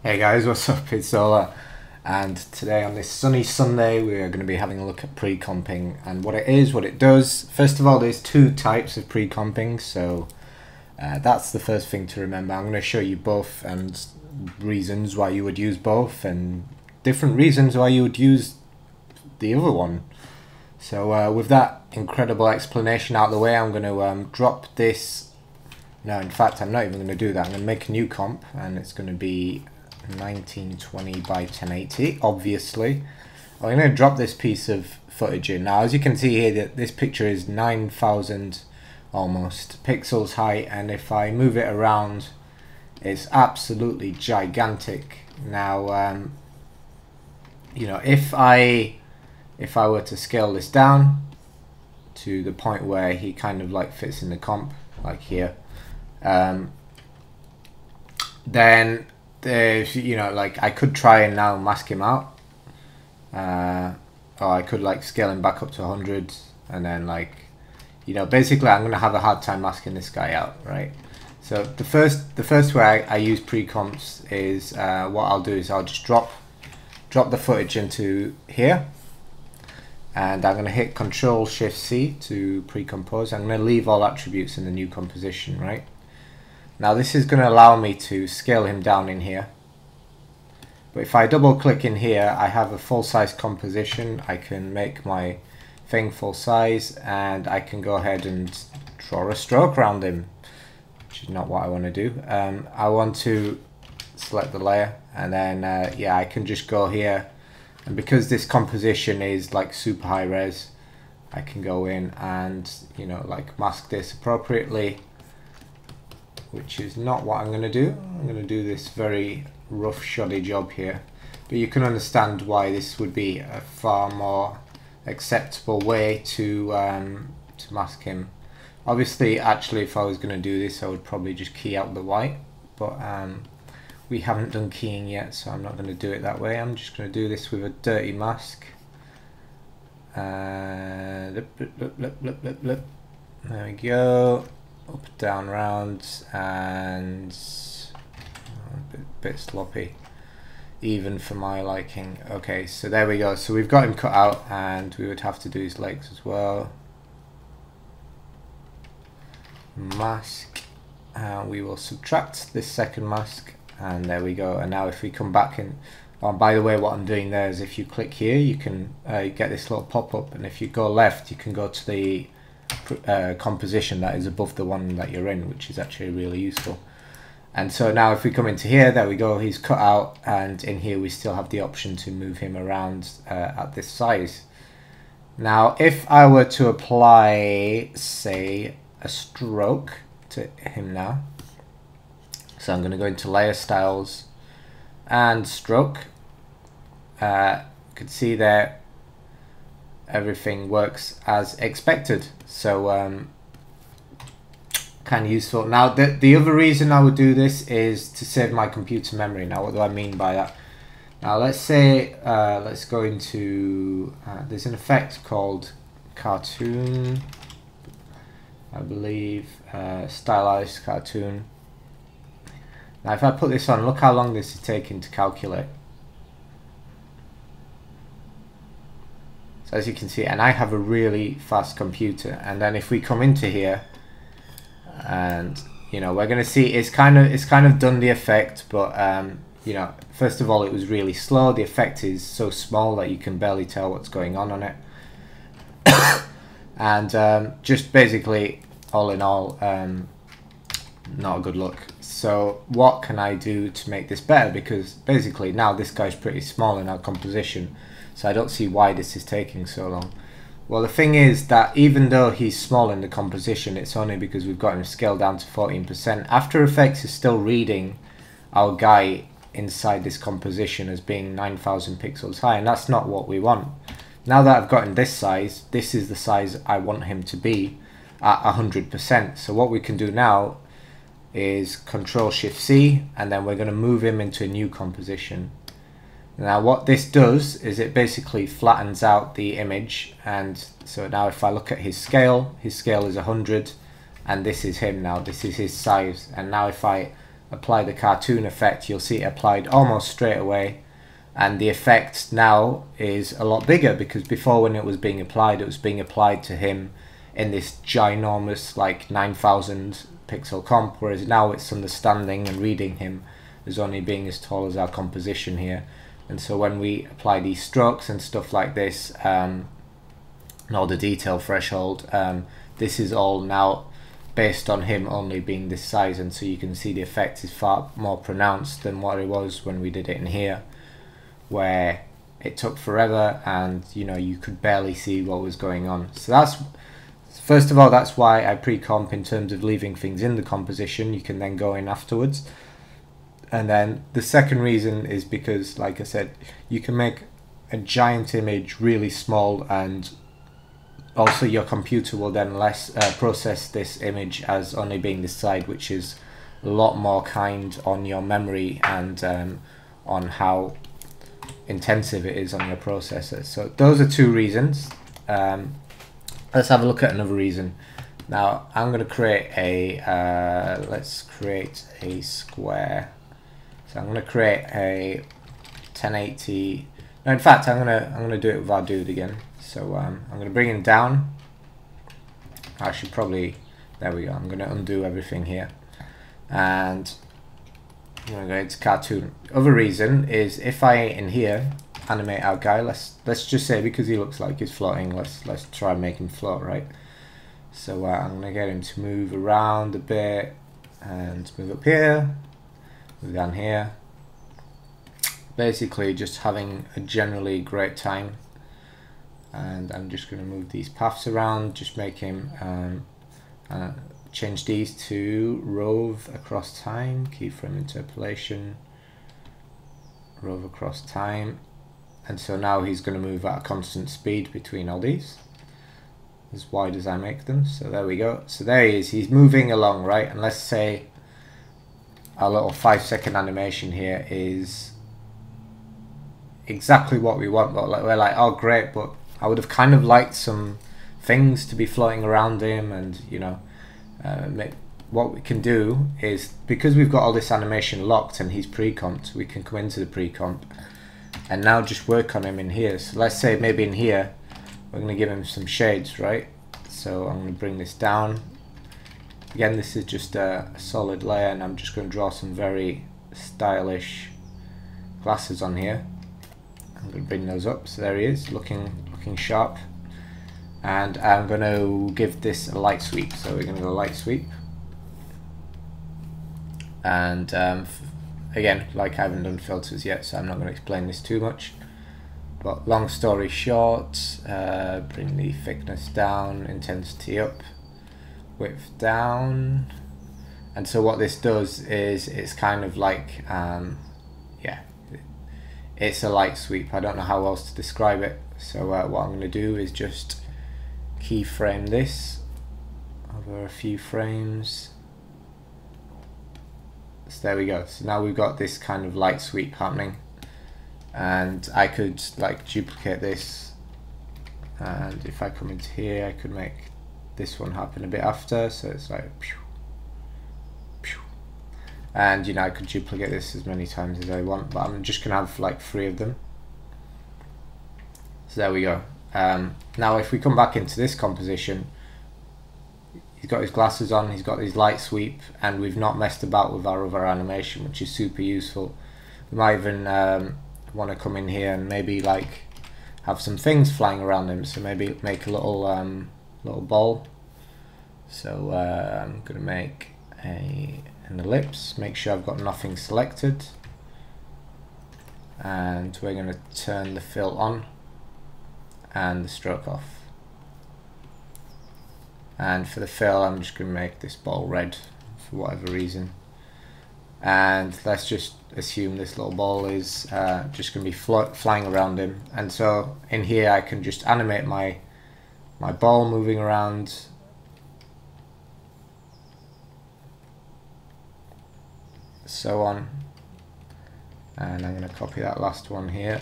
Hey guys, what's up? It's Zola, and today on this sunny Sunday we are going to be having a look at pre-comping and what it is, what it does. First of all, there's two types of pre-comping, so that's the first thing to remember. I'm going to show you both and reasons why you would use both and different reasons why you would use the other one. So with that incredible explanation out of the way, I'm going to drop this. No, in fact, I'm not even going to do that. I'm going to make a new comp, and it's going to be 1920 by 1080, obviously. I'm going to drop this piece of footage in. Now, as you can see here, that this picture is 9,000 almost pixels high, and if I move it around, it's absolutely gigantic. Now, you know, if I were to scale this down to the point where he kind of like fits in the comp, like here, then there's, you know, like I could try and now mask him out, or I could like scale him back up to 100, and then, like, you know, basically I'm gonna have a hard time masking this guy out, right? So the first way I use pre-comps is what I'll do is I'll just drop the footage into here, and I'm gonna hit Control-Shift-C to pre-compose. I'm gonna leave all attributes in the new composition, right? Now this is going to allow me to scale him down in here. But if I double click in here, I have a full size composition. I can make my thing full size, and I can go ahead and draw a stroke around him, which is not what I want to do. I want to select the layer, and then yeah, I can just go here, and because this composition is like super high res, I can go in and, you know, like mask this appropriately, which is not what I'm going to do. I'm going to do this very rough shoddy job here, but you can understand why this would be a far more acceptable way to mask him. Obviously, actually, if I was going to do this, I would probably just key out the white, but we haven't done keying yet, so I'm not going to do it that way. I'm just going to do this with a dirty mask. There we go. Up, down, round, and a bit sloppy, even for my liking. Okay, so there we go. So we've got him cut out, and we would have to do his legs as well. Mask, we will subtract this second mask, and there we go. And now if we come back in, oh, by the way, what I'm doing there is if you click here, you can get this little pop-up, and if you go left, you can go to the composition that is above the one that you're in, which is actually really useful. And so now if we come into here, there we go, he's cut out, and in here we still have the option to move him around at this size. Now if I were to apply, say, a stroke to him now, so I'm going to go into layer styles and stroke. You can see there everything works as expected, so kind of useful. Now the other reason I would do this is to save my computer memory. Now what do I mean by that? Now let's say let's go into there's an effect called cartoon, I believe, stylized cartoon. Now if I put this on, look how long this is taking to calculate. So as you can see, and I have a really fast computer, and then if we come into here, and you know, we're going to see it's kind of done the effect, but you know, first of all, it was really slow. The effect is so small that you can barely tell what's going on it. And just basically, all in all, not a good look. So what can I do to make this better? Because basically now this guy's pretty small in our composition, so I don't see why this is taking so long. Well, the thing is that even though he's small in the composition, it's only because we've got him scaled down to 14%. After Effects is still reading our guy inside this composition as being 9,000 pixels high, and that's not what we want. Now that I've gotten this size, this is the size I want him to be at 100%. So what we can do now is Control-Shift-C, and then we're going to move him into a new composition. Now what this does is it basically flattens out the image, and so now if I look at his scale is 100, and this is him now, this is his size. And now if I apply the cartoon effect, you'll see it applied almost straight away, and the effect now is a lot bigger, because before, when it was being applied, it was being applied to him in this ginormous like 9,000 pixel comp, whereas now it's understanding and reading him as only being as tall as our composition here. And so when we apply these strokes and stuff like this, and all the detail threshold, this is all now based on him only being this size, and so you can see the effect is far more pronounced than what it was when we did it in here, where it took forever and you could barely see what was going on. So that's, first of all, that's why I pre-comp in terms of leaving things in the composition. You can then go in afterwards. And then the second reason is because, like I said, you can make a giant image really small, and also your computer will then process this image as only being this side, which is a lot more kind on your memory and on how intensive it is on your processor. So those are two reasons. Let's have a look at another reason. Now I'm going to create a let's create a square. So I'm going to create a 1080. No, in fact, I'm gonna do it with our dude again. So I'm going to bring him down. I should probably, there we go. I'm going to undo everything here, and I'm going to go into cartoon. Other reason is, if I in here animate our guy, let's just say, because he looks like he's floating, let's try and make him float, right? So I'm going to get him to move around a bit and move up here, move down here. Basically just having a generally great time. And I'm just going to move these paths around, just make him change these to rove across time, keyframe interpolation, rove across time. And so now he's going to move at a constant speed between all these, as wide as I make them. So there we go. So there he is, he's moving along, right? And let's say our little 5-second animation here is exactly what we want, but we're like, oh great, but I would have kind of liked some things to be floating around him. And what we can do is, because we've got all this animation locked and he's pre-comped, we can come into the pre-comp and now just work on him in here. So let's say maybe in here we're going to give him some shades, right? So I'm going to bring this down. Again, this is just a solid layer, and I'm just going to draw some very stylish glasses on here. I'm going to bring those up, so there he is, looking sharp. And I'm going to give this a light sweep, so we're going to go light sweep. And again, like, I haven't done filters yet, so I'm not going to explain this too much. But long story short, bring the thickness down, intensity up, width down. And so what this does is, it's kind of like, yeah, it's a light sweep. I don't know how else to describe it. So what I'm going to do is just keyframe this over a few frames. So there we go. So now we've got this kind of light sweep happening, and I could like duplicate this, and if I come into here I could make this one happen a bit after, so it's like pew, pew. And you know, I could duplicate this as many times as I want, but I'm just gonna have like 3 of them. So there we go. Now if we come back into this composition, he's got his glasses on, he's got his light sweep, and we've not messed about with our other animation, which is super useful. We might even want to come in here and maybe like have some things flying around him, so maybe make a little little ball. So I'm going to make an ellipse, make sure I've got nothing selected, and we're going to turn the fill on and the stroke off. And for the fill, I'm just going to make this ball red for whatever reason. And let's just assume this little ball is just going to be flying around him. And so in here I can just animate my ball moving around. So on. And I'm going to copy that last one here.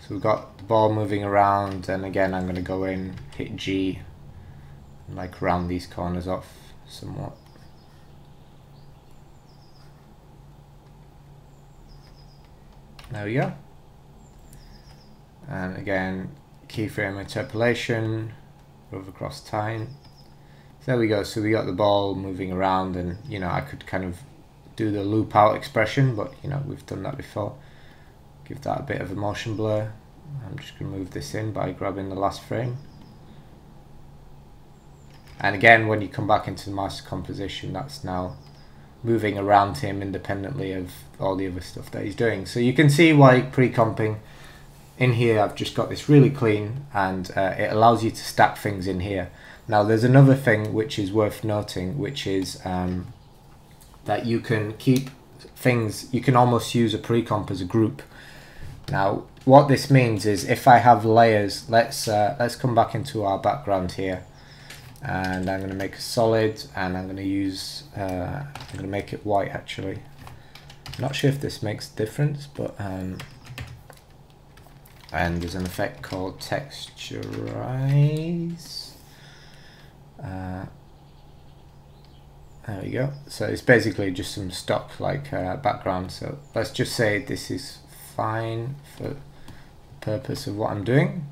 So we've got the ball moving around, and again I'm going to go in, hit G, and like round these corners off somewhat. There we go. And again, keyframe interpolation, move across time. So there we go. So we got the ball moving around, and you know, I could kind of do the loop out expression, but you know, we've done that before. Give that a bit of a motion blur. I'm just going to move this in by grabbing the last frame. And again, when you come back into the master composition, that's now moving around him independently of all the other stuff that he's doing. So you can see why pre-comping in here, I've just got this really clean, and it allows you to stack things in here. Now there's another thing which is worth noting, which is that you can keep things, you can almost use a pre-comp as a group. Now what this means is if I have layers, let's come back into our background here, and I'm going to make a solid, and I'm going to use I'm going to make it white actually. Not sure if this makes a difference, but and there's an effect called Texturize. There we go. So it's basically just some stock like background. So let's just say this is fine for the purpose of what I'm doing.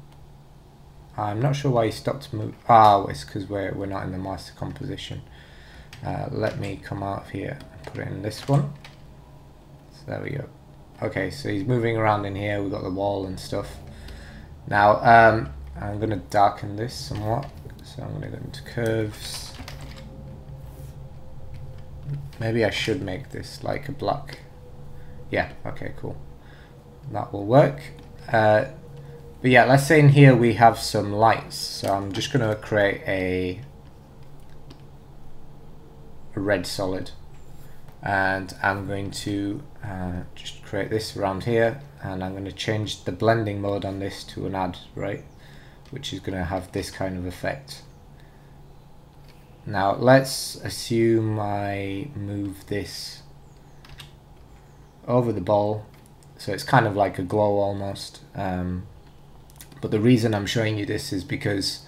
I'm not sure why he stopped moving. Oh, it's because we're not in the master composition. Let me come out of here and put it in this one. So there we go. Okay, so he's moving around in here. We've got the wall and stuff. Now I'm going to darken this somewhat. So I'm going to go into curves. Maybe I should make this like a black. Yeah, okay, cool. That will work. But yeah, let's say in here we have some lights. So I'm just going to create a red solid. And I'm going to just create this around here. And I'm going to change the blending mode on this to an add, right? Which is going to have this kind of effect. Now let's assume I move this over the ball. So it's kind of like a glow almost. But the reason I'm showing you this is because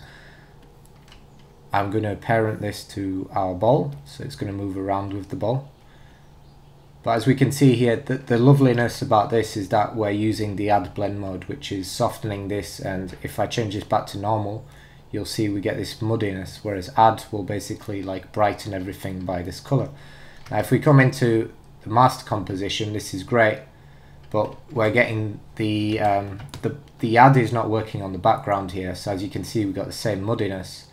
I'm going to parent this to our ball, so it's going to move around with the ball. But as we can see here, the loveliness about this is that we're using the add blend mode, which is softening this, and if I change this back to normal, you'll see we get this muddiness, whereas add will basically like brighten everything by this color. Now if we come into the master composition, this is great, but we're getting the add is not working on the background here, so as you can see we've got the same muddiness.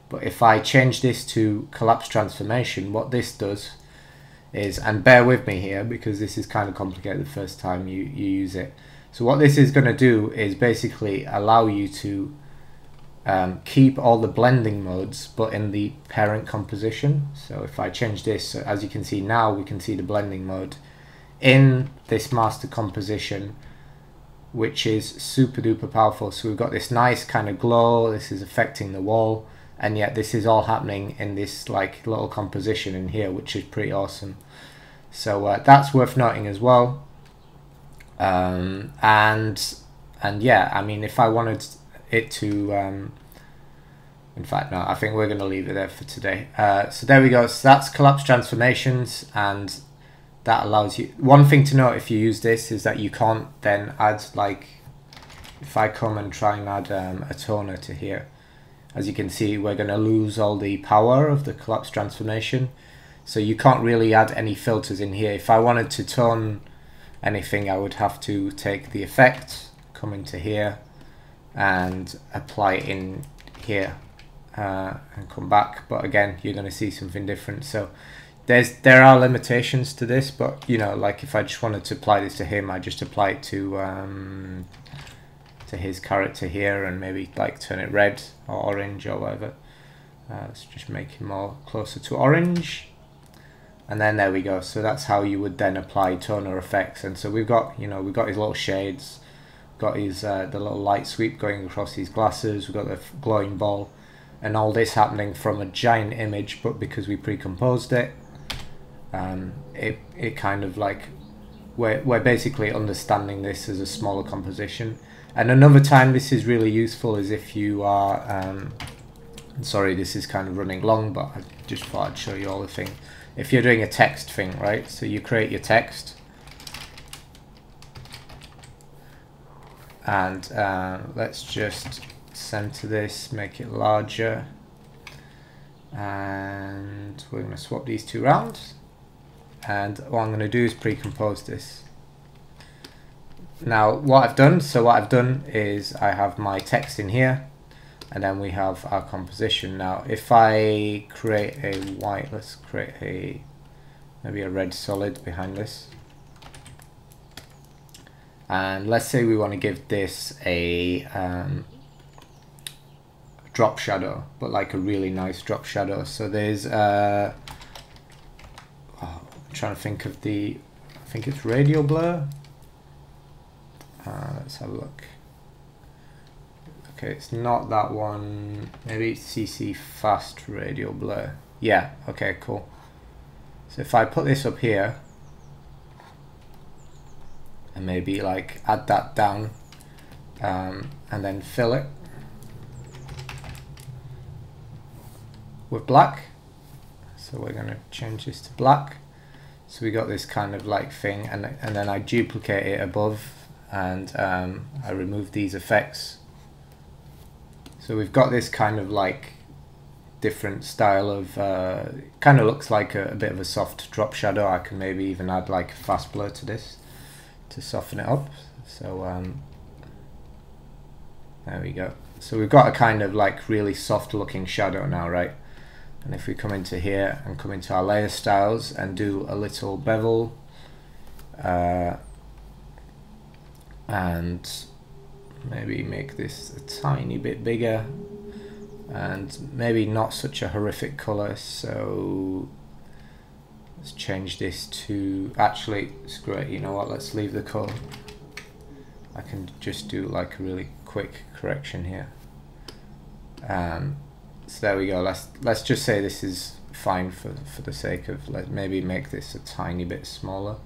But if I change this to collapse transformation, what this does is, and bear with me here because this is kind of complicated the first time you use it. So what this is going to do is basically allow you to keep all the blending modes but in the parent composition. So if I change this, so as you can see now, we can see the blending mode in this master composition, which is super duper powerful. So we've got this nice kind of glow, this is affecting the wall, and yet this is all happening in this like little composition in here, which is pretty awesome. So that's worth noting as well. And yeah, I mean, if I wanted it to in fact no, I think we're going to leave it there for today. So there we go. So that's collapse transformations, and that allows you, one thing to note if you use this is that you can't then add, like if I come and try and add a toner to here, as you can see we're going to lose all the power of the collapse transformation, so you can't really add any filters in here. If I wanted to tone anything, I would have to take the effect, come into here and apply it in here and come back, but again you're going to see something different. So there are limitations to this, but you know, like if I just wanted to apply this to him, I just apply it to his character here and maybe like turn it red or orange or whatever. Let's just make him more closer to orange, and then there we go. So that's how you would then apply toner effects. And so we've got, you know, we've got his little shades, got his the little light sweep going across his glasses, we've got the glowing ball, and all this happening from a giant image, but because we pre-composed it, it kind of like we're basically understanding this as a smaller composition. And another time this is really useful is if you are sorry, this is kind of running long, but I just thought I'd show you all the thing. If you're doing a text thing, right, so you create your text and let's just center this, make it larger, and we're going to swap these two around. And what I'm going to do is pre-compose this. Now what I've done is I have my text in here, and then we have our composition. Now if I create a white, let's create maybe a red solid behind this, and let's say we want to give this a drop shadow, but like a really nice drop shadow. So there's I'm trying to think of I think it's radial blur. Let's have a look. Okay, it's not that one. Maybe it's CC fast radial blur. Yeah, okay, cool. So if I put this up here and maybe like add that down and then fill it with black. So we're going to change this to black. So we got this kind of like thing, and then I duplicate it above, and I remove these effects. So we've got this kind of like different style of kind of looks like a bit of a soft drop shadow. I can maybe even add like a fast blur to this to soften it up. So there we go. So we've got a kind of like really soft looking shadow now, right? And if we come into here and come into our layer styles and do a little bevel and maybe make this a tiny bit bigger and maybe not such a horrific color, so let's change this to, actually screw it, you know what, let's leave the color. I can just do like a really quick correction here. So there we go. Let's just say this is fine for the sake of, maybe make this a tiny bit smaller,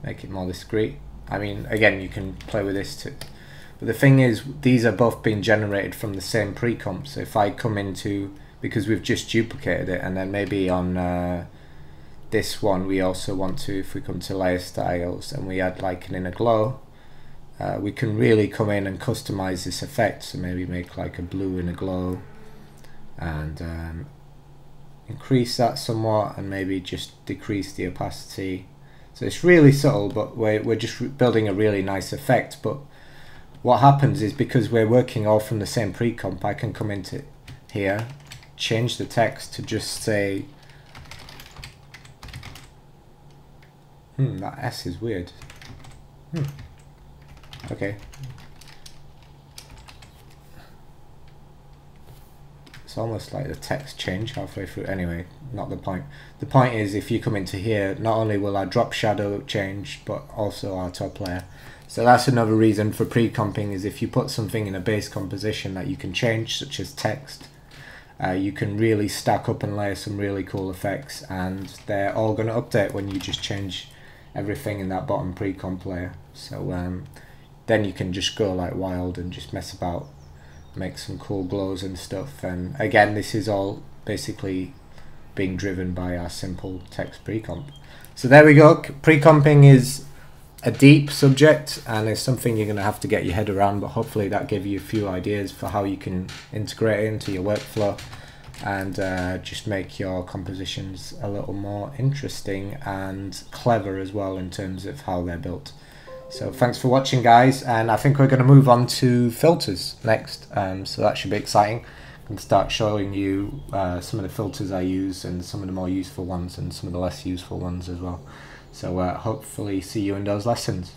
make it more discreet. I mean, again, you can play with this too. But the thing is, these are both being generated from the same pre-comp. So if I come into, because we've just duplicated it, and then maybe on this one we also want to, if we come to layer styles and we add like an inner glow, we can really come in and customize this effect. So maybe make like a blue inner glow and increase that somewhat, and maybe just decrease the opacity. So it's really subtle, but we're just building a really nice effect. But what happens is, because we're working all from the same pre-comp, I can come into here, change the text to just say, that S is weird. Okay. It's almost like the text change halfway through. Anyway, not the point. The point is, if you come into here, not only will our drop shadow change, but also our top layer. So that's another reason for pre-comping, is if you put something in a base composition that you can change, such as text, you can really stack up and layer some really cool effects, and they're all going to update when you just change everything in that bottom pre-comp layer. So then you can just go like wild and just mess about, make some cool glows and stuff. And again, this is all basically being driven by our simple text pre-comp. So there we go. Pre-comping is a deep subject, and it's something you're going to have to get your head around, but hopefully that gave you a few ideas for how you can integrate it into your workflow and just make your compositions a little more interesting and clever as well in terms of how they're built. So thanks for watching, guys, and I think we're going to move on to filters next. So that should be exciting. I can start showing you some of the filters I use, and some of the more useful ones and some of the less useful ones as well. So hopefully see you in those lessons.